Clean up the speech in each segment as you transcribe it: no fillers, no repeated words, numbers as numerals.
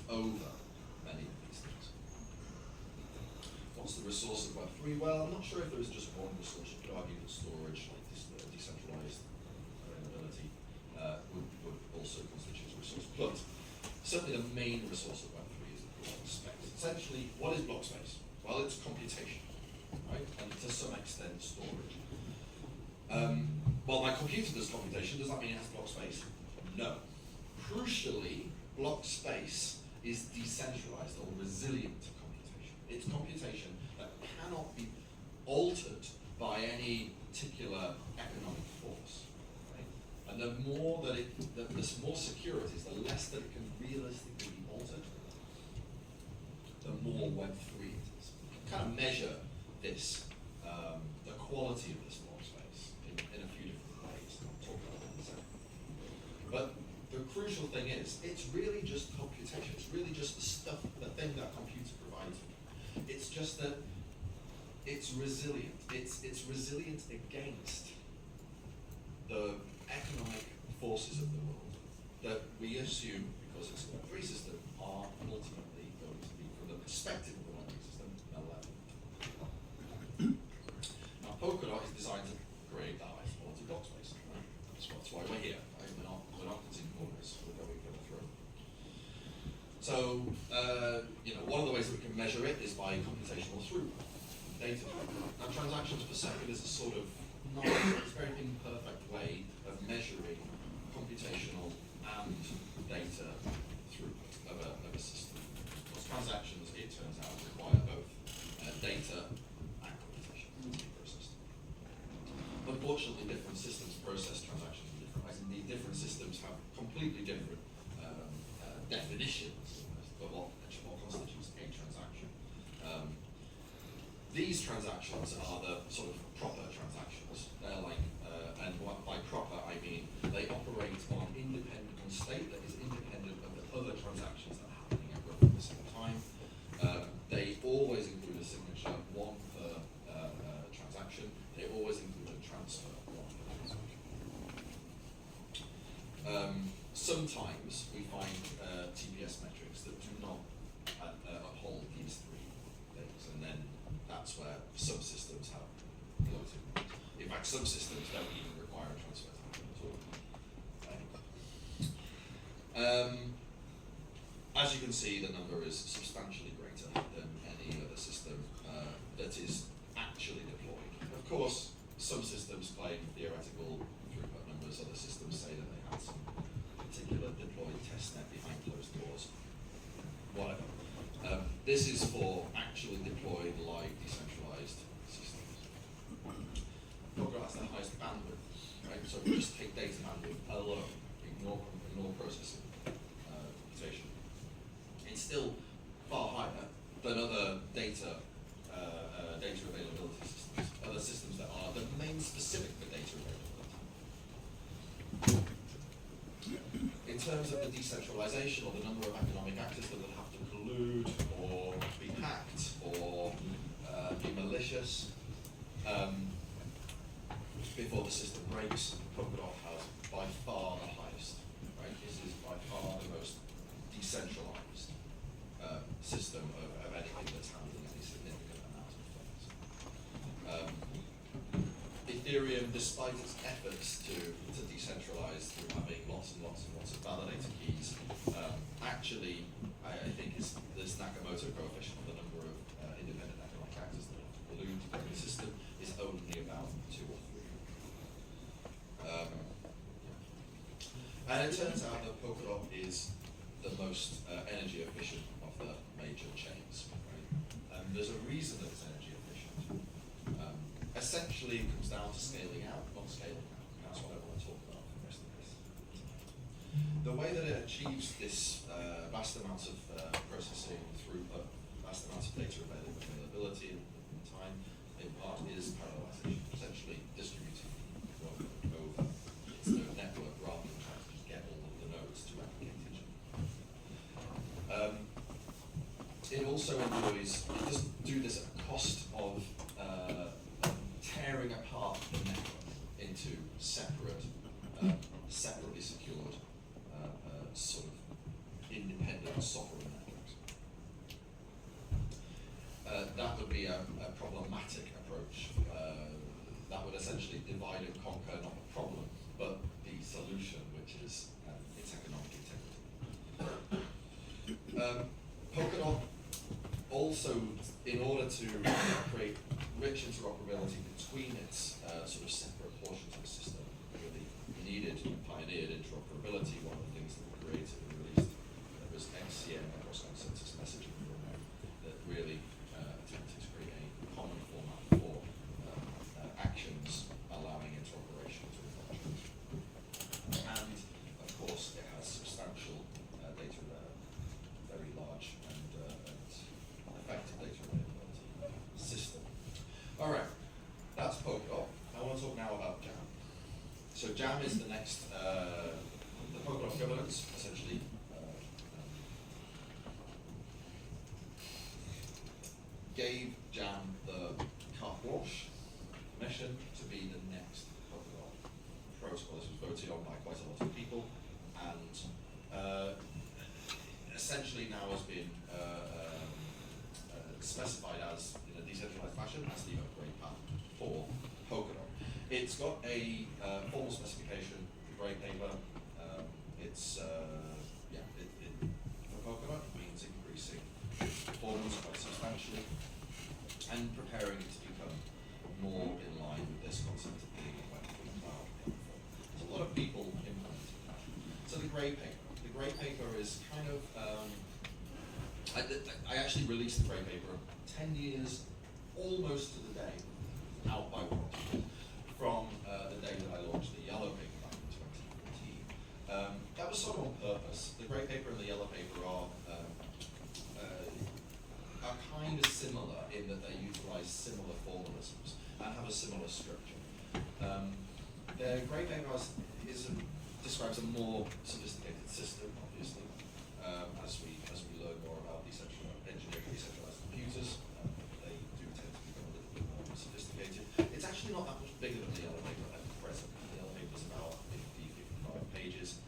over many of these things. What's the resource of Web3? Well, I'm not sure if there is just one resource. You could argue that storage, like this decentralized availability, would also constitute a resource. But certainly the main resource of Web3 is block space. Essentially, what is block space? Well, it's computation, right? And to some extent, storage. Well, my computer does computation. Does that mean it has block space? No. Crucially, block space is decentralized or resilient to computation. It's computation that cannot be altered by any particular economic force. Right? And the more that the more secure it is, the less that it can realistically be altered, the more Web3 it is. You can kind of measure this, the quality of this block space in a few different ways. I'll talk about that in a second. But the crucial thing is, it's really just computation. It's really just the thing that a computer provides you. It's just that it's resilient. It's resilient against the economic forces of the world that we assume, because it's a Web3 system, are ultimately going to be, from the perspective of the Web3 system, malevolent. Now, Polkadot is designed to create the highest quality block space. Right? That's why we're here. Right? We're not cutting corners. We're going through. So, one of the ways that we can measure it is by computational throughput, data throughput. Now, transactions per second is a sort of very imperfect way of measuring computational and data throughput of a system. Because transactions, it turns out, require both data and computation to be processed. Unfortunately, different systems process transactions in different ways. Indeed, different systems have completely different definitions of what constitutes a transaction. These transactions are the sort of proper transactions. They're like, and by proper I mean they operate on state that is independent of the other transactions that are happening at roughly the same time. They always include a signature, one per transaction. They always include a transfer, one per transaction. Sometimes we find TPS metrics that do not uphold these three things, and then that's where subsystems have floating. In fact, subsystems don't even require a transfer to happen at all. As you can see, the number is substantially greater than any other system that is actually deployed. Of course, some systems claim theoretical throughput numbers. Other systems say that they had some particular deployed testnet behind closed doors. Whatever. This is for actually deployed live decentralized systems. Polkadot has the highest bandwidth, right? So we just take data bandwidth alone, ignore processing, computation. It's still far higher than other data availability systems, other systems that are domain specific for data availability. In terms of the decentralization or the number of economic actors that would have to collude or be hacked or be malicious before the system breaks, Polkadot has by far the highest. Right? This is by far the most decentralized system of anything that's handling any significant amount of things. Ethereum, despite its efforts to decentralize through having lots and lots and lots of validator keys, actually, I think this Nakamoto coefficient of the number of independent economic actors that have collude to break the system is only about 2 or 3. And it turns out that Polkadot is the most energy efficient of the major chains. Right? And there's a reason that it's energy efficient. Essentially, it comes down to scaling out, not scaling out. And that's what I want to talk about for the rest of this. The way that it achieves this vast amounts of processing throughput, vast amounts of data availability in time, in part is parallelization, essentially distributing work over its node network rather than trying to just get all of the nodes to replicate each other. It also enjoys, it doesn't do this at the cost of tearing apart the network into separate, separately secured, sort of independent sovereign networks. be a problematic approach that would essentially divide and conquer not the problem, but the solution, which is its economic integrity. Polkadot also, in order to create rich interoperability between its sort of separate portions of the system, really needed and pioneered interoperability. One of the things that we created and released was XCM, cross consensus messaging format, that really attempted to create a common format for actions allowing interoperation between functions. And of course, it has substantial data, very large and effective data availability system. All right, that's Polkadot. I want to talk now about JAM. So JAM is the next, the Polkadot governance essentially gave JAM the carte blanche permission to be the next Polkadot protocol. This was voted on by quite a lot of people, and essentially now has been specified as, in a decentralized fashion, as the upgrade path for Polkadot. It's got a formal specification, the grey paper. For Polkadot, it means increasing performance quite substantially and preparing it to become more in line with this concept of being a web-free cloud platform. There's a lot of people implementing that. So the grey paper is kind of, I actually released the grey paper 10 years, almost to the day, out by what? From the day that I launched the yellow paper back in 2014. That was sort of on purpose. The grey paper and the yellow paper are kind of similar in that they utilize similar formalisms and have a similar structure. The grey paper describes a more sophisticated system, obviously, as we learn more about engineering decentralized computers. They do tend to become a little bit more sophisticated. It's actually not that much bigger than the yellow paper at present. The yellow paper is about 55 pages.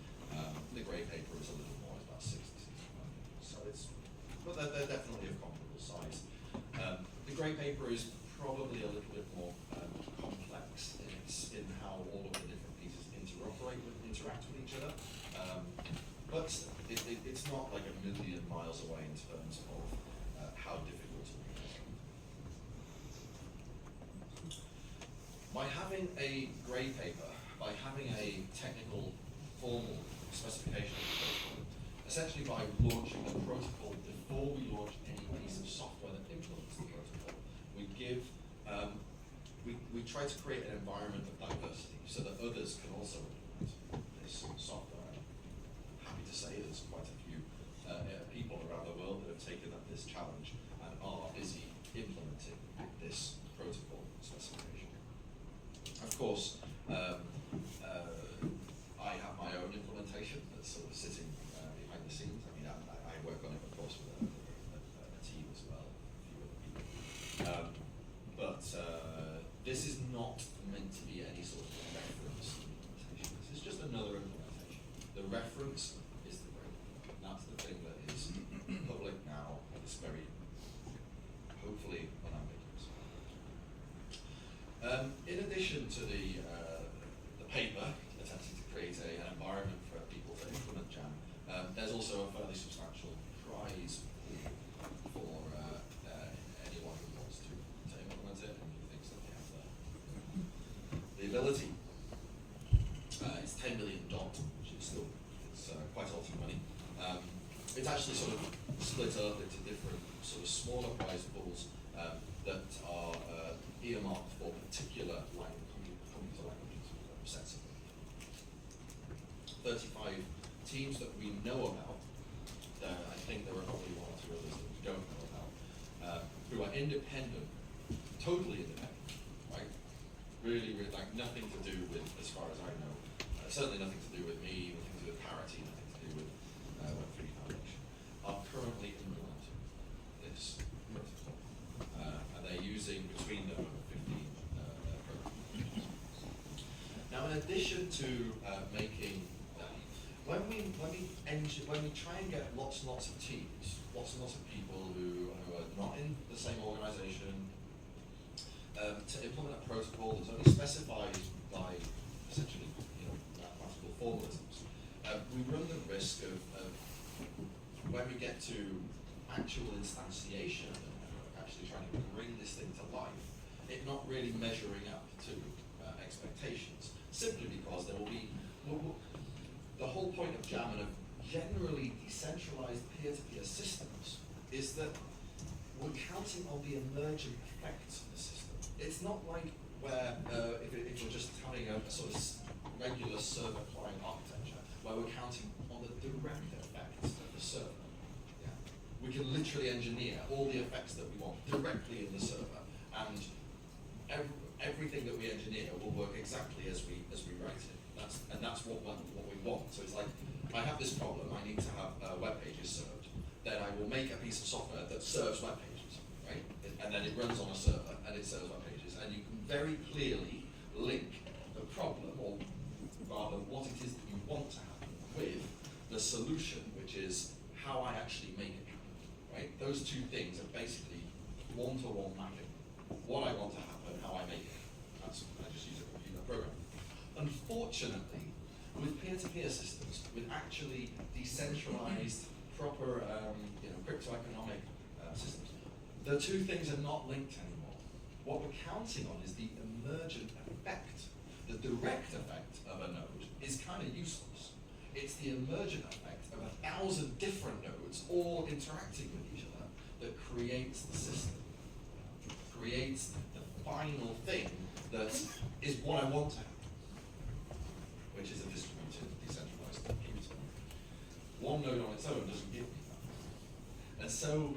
The grey paper is a little more, it's about 60, 65 pages. But they're definitely of comparable size. The grey paper is probably a little bit more complex in how all of the different pieces interact with each other. But it's not like a million miles away in terms of how difficult it is. By having a grey paper, by having a technical, formal specification of the protocol, essentially by launching the protocol before we launch any piece of software that implements the protocol, we try to create an environment of diversity so that others can also implement this software. I'm happy to say there's quite a few people around the world that have taken up this challenge and are busy implementing this protocol specification. Of course, I have my own implementation that's sort of sitting behind the scenes. I mean, I work on it, of course, with a team as well, a few other people. But this is not meant to be any sort of reference implementation. This is just another implementation. The reference is the grey paper. That's the thing that is public now. It's very, hopefully, unambiguous. In addition to the paper attempting to create an environment for people to implement JAM, there's also a fairly substantial prize pool for anyone who wants to implement it and who thinks that they have the ability. It's $10 million, which is still quite a lot of money. It's actually sort of split up into different sort of smaller prize pools that are earmarked for particular computer languages, sets of them. 35 teams that we know about. I think there are probably one or two others that we don't know about, who are independent, totally independent, right? Really, like nothing to do with, as far as I know, certainly nothing to do with me, nothing to do with parity, nothing to do with Web3 Foundation, are currently implementing this protocol. And they're using between them over 15 programs. Now, in addition to making when we try and get lots and lots of teams, lots and lots of people who are not in the same organization. To implement a protocol that's only specified by essentially, mathematical formalisms, we run the risk of when we get to actual instantiation of the network, actually trying to bring this thing to life, it not really measuring up to expectations, simply because there will be, the whole point of JAM and of generally decentralized peer-to-peer systems is that we're counting on the emergent effects of the system. It's not like where, if we're just having a sort of regular server-client architecture, where we're counting on the direct effects of the server. Yeah. We can literally engineer all the effects that we want directly in the server, and everything that we engineer will work exactly as we write it. That's what we want. So it's like, I have this problem, I need to have web pages served. Then I will make a piece of software that serves web pages, right? And then it runs on a server and it serves web pages. And you can very clearly link the problem, or rather what it is that you want to happen, with the solution, which is how I actually make it happen, right? Those two things are basically one-to-one mapping. What I want to happen, how I make it. I just use a computer program. Unfortunately, with peer-to-peer systems, with actually decentralized, proper, crypto-economic systems, the two things are not linked anymore. What we're counting on is the emergent effect. The direct effect of a node is kind of useless. It's the emergent effect of 1,000 different nodes all interacting with each other that creates the system, creates the final thing that is what I want to happen, which is a distributed, decentralized computer. One node on its own doesn't give me that. And so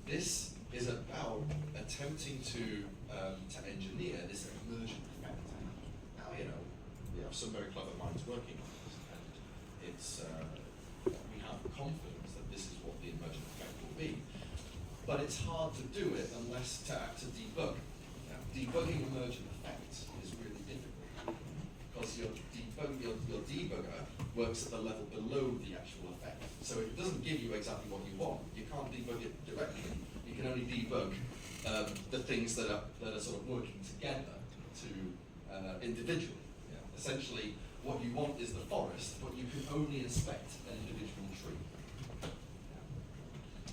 this is about attempting to engineer this emergent effect. Now, we have some very clever minds working on this, and it's we have confidence that this is what the emergent effect will be. But it's hard to do it unless to debug. Debugging emergent effects is really difficult because your debugger works at the level below the actual effect. So it doesn't give you exactly what you want. You can't debug it directly. You can only debug the things that are sort of working together to individually. Yeah. Essentially, what you want is the forest, but you can only inspect an individual tree.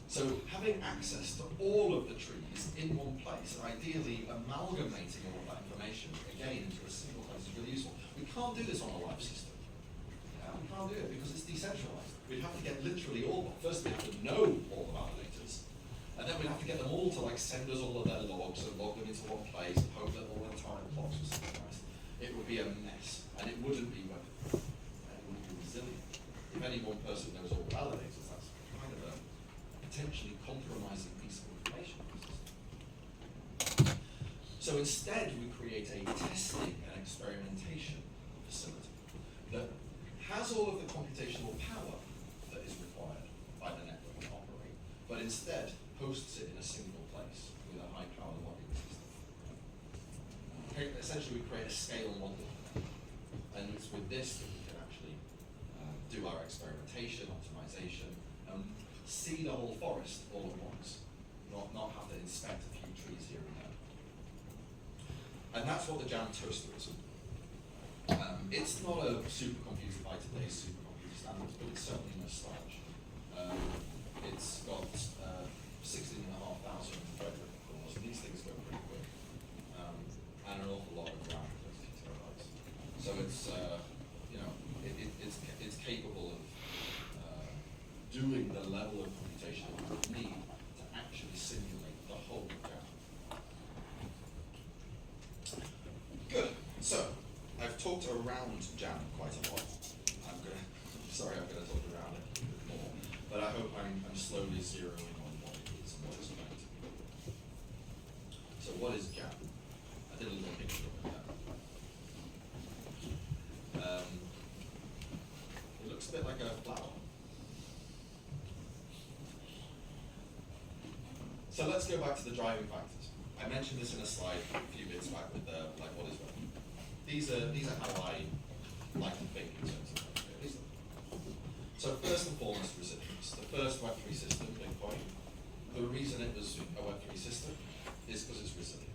So having access to all of the trees in one place, and ideally amalgamating all of that information again into a single place, is really useful. We can't do this on a live system. We can't do it because it's decentralized. We'd have to get literally all, first we have to know all the validators, and then we'd have to get them all to send us all of their logs and log them into one place and hope that all their time clocks were synchronized. It would be a mess, and it wouldn't be weatherproof, and it wouldn't be resilient. If any one person knows all the validators, that's kind of a potentially compromising piece of information. So instead, we create a testing and experimentation facility that has all of the computational power that is required by the network to operate, but instead hosts it in a single place with a high-power logging system. Essentially, we create a scale model, and it's with this that we can actually do our experimentation, optimization, and see the whole forest all at once, not have to inspect a few trees here and there. And that's what the JAM Toaster is. It's not a supercomputer by today's supercomputer standards, but it's certainly no slouch. It's got 16,500 thread-ripple cores, and these things go pretty quick, and an awful lot of RAM, 32 terabytes. So it's it's capable of doing the level of computation that we need to actually simulate the whole JAM. Good. So I've talked around JAM quite a lot. I'm going to talk around it a bit more, but I hope I'm slowly zeroing in on what it is and what it's about to be. So what is JAM? I did a little picture of it there. It looks a bit like a flower. So let's go back to the driving factors. I mentioned this in a slide a few minutes back with what is what. These are how I like to think in terms of these. So first and foremost, recipients. The first Web3 system, Bitcoin, the reason it was a Web3 system is because it's resilient.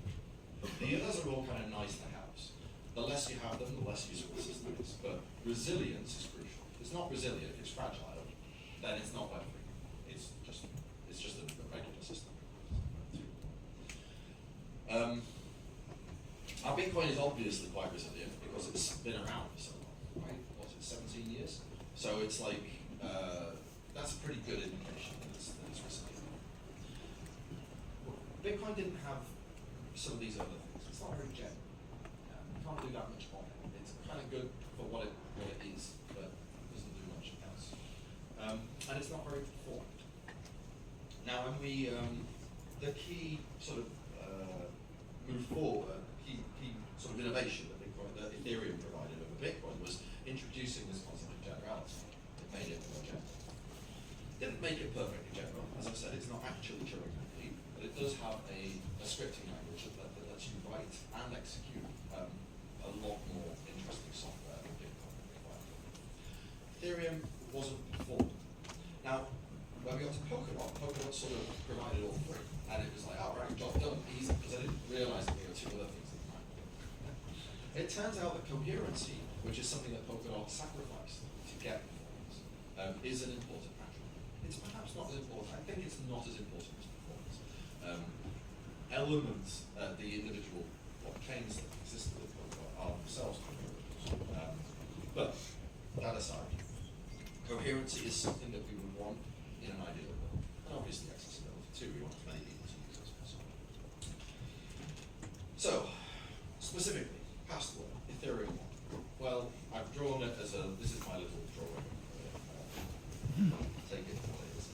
The others are all kind of nice to haves. The less you have them, the less useful the system is. But resilience is crucial. If it's not resilient, if it's fragile, then it's not Web3. It's just a regular system. Our Bitcoin is obviously quite resilient because it's been around for so long, right? What's it, 17 years? So it's like, that's a pretty good indication that it's resilient. Bitcoin didn't have some of these other things. It's not very general. You can't do that much on it. It's kind of good for what it is, but doesn't do much else. And it's not very performant. Now, when we, the key sort of move forward, key sort of innovation that Ethereum provided over Bitcoin was introducing this concept of generality. It made it more general. Didn't make it perfectly general. As I've said, it's not actually Turing complete, but it does have a scripting language that lets you write and execute a lot more interesting software than Bitcoin required. Ethereum wasn't performant. Now, when we got to Polkadot sort of provided all three, and it was like, oh, right, job done, easy, because I didn't realize that there were two other things that might work. It turns out that coherency, which is something that Polkadot sacrificed to get performance, is an important attribute. It's perhaps not as important. I think it's not as important as performance. Elements, the individual blockchains that exist with Polkadot are themselves coherent. But that aside, coherency is something that we would want in an ideal world. And obviously accessibility too, we want as many people to use as possible. So, specifically, password, Ethereum 1. Well, I've drawn it as this is my little drawing. Take it for what it is.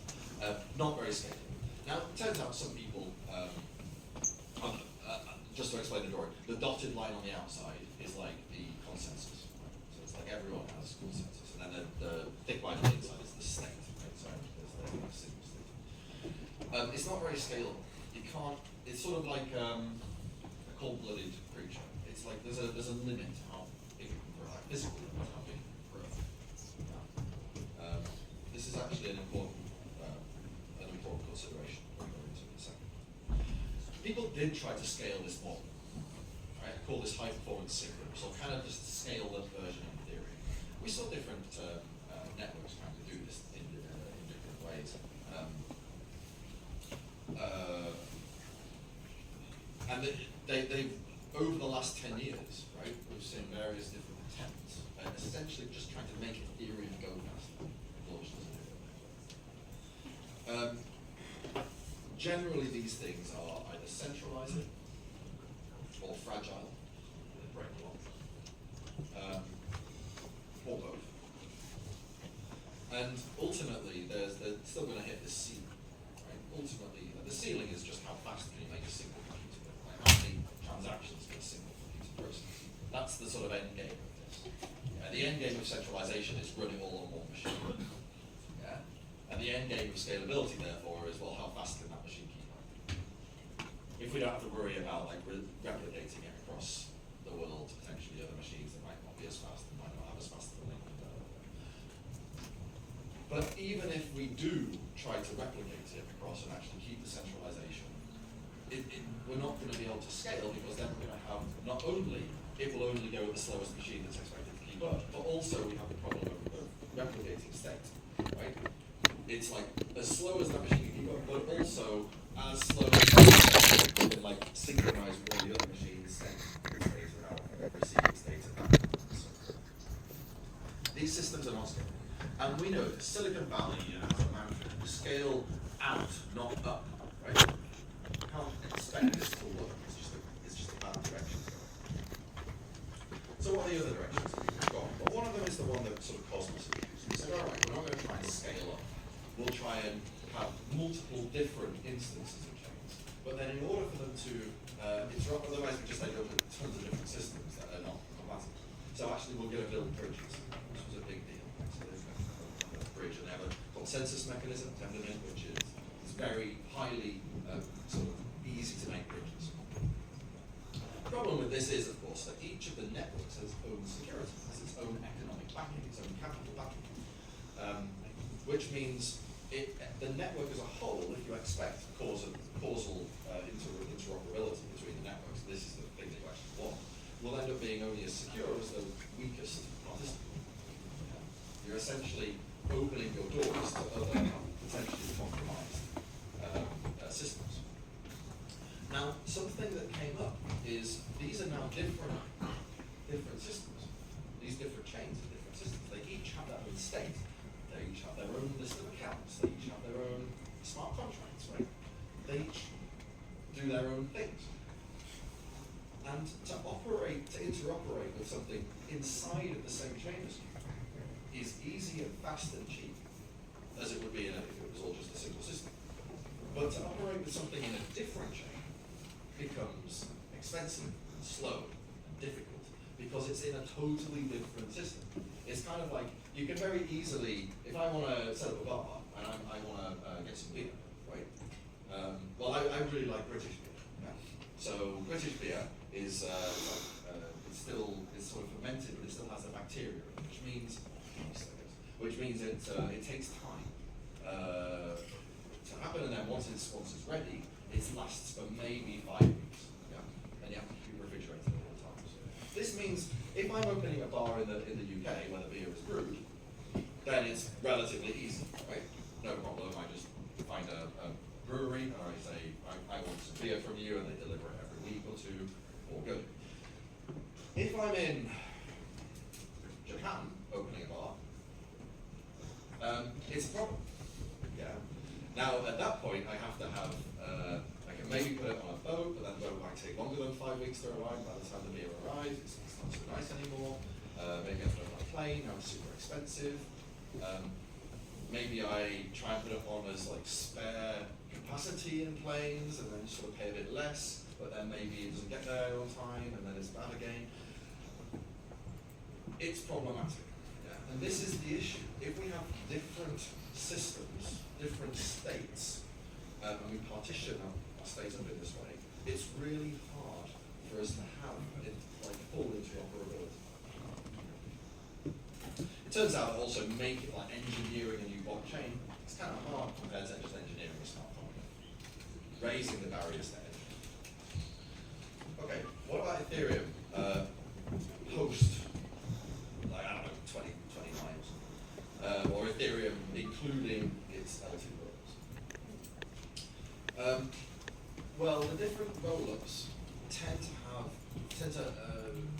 Not very scalable. Now, it turns out some people, just to explain the drawing, the dotted line on the outside is like the consensus. Right? So it's like everyone has consensus. And then the thick line on the inside is the state. Right? So there's the single state. It's not very scalable. You can't, it's sort of like a cold-blooded creature. It's like there's a limit to how big it can grow, like physical limit to how big it can grow. This is actually an important consideration. We'll go into in a second. People did try to scale this model. Right? I call this high-performance synchron, so kind of just scale the version of Ethereum. We saw different networks trying to do this in different ways. And they've, over the last 10 years, right, we've seen various different attempts at essentially just trying to make Ethereum go faster. Generally, these things are either centralizing or fragile, they break a lot, or both. And ultimately, they're still going to hit this ceiling. Right? Ultimately, the ceiling is just how fast can you make a single computer work, like how many transactions can a single computer process. That's the sort of end game of this. The end game of centralization is running all on one machine. Yeah? And the end game of scalability, therefore, is, well, how fast can that machine keep up? If we don't have to worry about like replicating it across the world to potentially other machines that might not be as fast and might not have as fast a link. But even if we do try to replicate it across and actually keep the centralization, we're not going to be able to scale, because then we're going to have not only, it will only go with the slowest machine that's expected to keep up, but also we have the problem of replicating state, right? It's like as slow as that machine can keep up, but also as slow as you can like synchronize with all the other machines sending data out and receiving data back. So, these systems are not scalable. And we know that Silicon Valley has a mantra to scale out, not up, right? You can't expect this to work, it's just a bad direction. So what are the other directions that we've got? Well, one of them is the one that sort of Cosmos used. We said, all right, we're not going to try and scale up. We'll try and have multiple different instances of chains. But then in order for them to interrupt, otherwise we just end up with tons of different systems that are not compatible. So actually we're going to build bridges, which was a big deal. So there's a bridge, and they have a consensus mechanism, Tendermint, which is very highly sort of easy to make bridges. The problem with this is, of course, that each of the networks has its own security, has its own economic backing, its own capital backing, which means the network as a whole, if you expect causal interoperability between the networks, this is the thing that you actually want, will end up being only as secure as the weakest participant. You're essentially opening your doors to other potentially compromised systems. Now, something that came up is these are now different systems. These different chains are different systems. They each have their own state. They each have their own list of accounts. They each have their own smart contracts, right? They each do their own things. And to interoperate with something inside of the same chain as you is easy and fast and cheap, as it would be if it was all just a single system. But to operate with something in a different chain becomes expensive, and slow, and difficult, because it's in a totally different system. It's kind of like, you can very easily, if I want to set up a bar, and I want to get some beer, right? Well, I really like British beer. Yeah. So British beer is it's sort of fermented, but it still has the bacteria, which means it takes time to happen, and then once it's ready, it lasts for maybe 5 weeks. Yeah, and you have to keep refrigerated all the time. So this means if I'm opening a bar in the UK where the beer is brewed, then it's relatively easy, right? No problem. I just find a brewery and I say I want some beer from you, and they deliver it every week or two. All good. If I'm in Japan opening a bar, it's a problem. Yeah. Now at that point, I have to have I can maybe put it on a boat, but that boat might take longer than 5 weeks to arrive. By the time the beer arrives, it's not so nice anymore. Maybe I put it on a plane. Now it's super expensive. Maybe I try and put it on as like spare capacity in planes, and then sort of pay a bit less. But then maybe it doesn't get there on time, and then it's bad again. It's problematic. Yeah. And this is the issue. If we have different systems, different states, and we partition our states up in this way, it's really hard for us to have full interoperability. It turns out that also make it like engineering a new blockchain, it's kind of hard compared to just engineering a smart contract. Raising the barriers to entry. Okay, what about Ethereum post, like, I don't know, 2029 or Ethereum including its L2 rollups? Well, the different rollups tend to,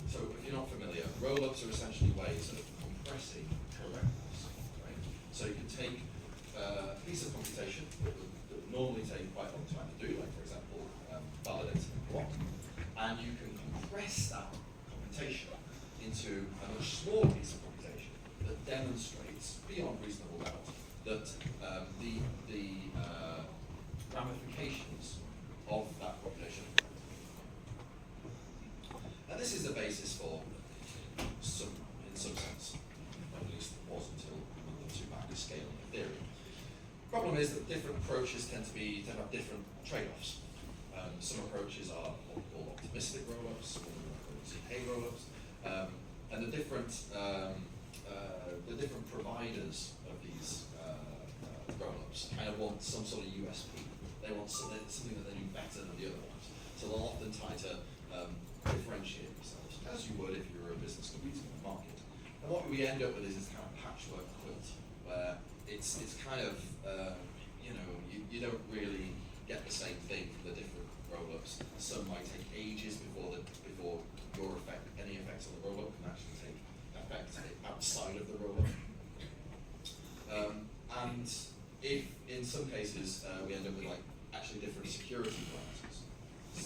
so if you're not familiar, rollups are essentially ways of compressing correctness, right? So you can take a piece of computation that would normally take quite a long time to do, like for example, validating a block, and you can compress that computation into a much smaller piece of computation that demonstrates beyond reasonable doubt that the ramifications of that computation. And this is the basis for in some sense, at least it was until the two back scaling Ethereum. Problem is that different approaches tend to have different trade-offs. Some approaches are what we call optimistic rollups, some are ZK rollups, and the different providers of these rollups kind of want some sort of USP. They want something that they do better than the other ones. So they'll often try to differentiate themselves, as you would if you were a business competing in the market. And what we end up with is this kind of patchwork quilt, where it's kind of, you don't really get the same thing from the different rollups. Some might take ages before any effects on the rollup can actually take effect outside of the rollup. And if in some cases we end up with actually different security parameters.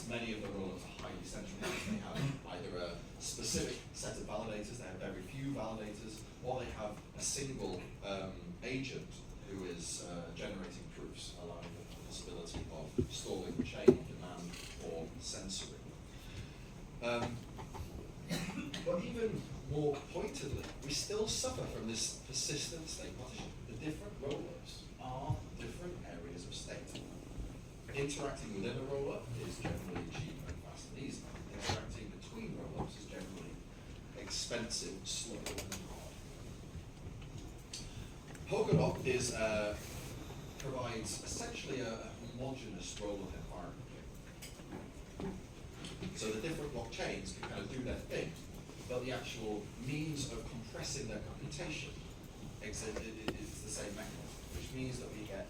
Many of the rollups are highly centralized. They have either a specific set of validators, they have very few validators, or they have a single agent who is generating proofs, allowing the possibility of stalling the chain on demand or censoring. But even more pointedly, we still suffer from this persistent state partition. The different rollups are different areas of state. Interacting within a rollup is generally cheap and fast and easy. Interacting between rollups is generally expensive, slow, and hard. Polkadot is provides essentially a homogeneous roll-up environment. So the different blockchains can kind of do their thing, but the actual means of compressing their computation is the same mechanism, which means that we get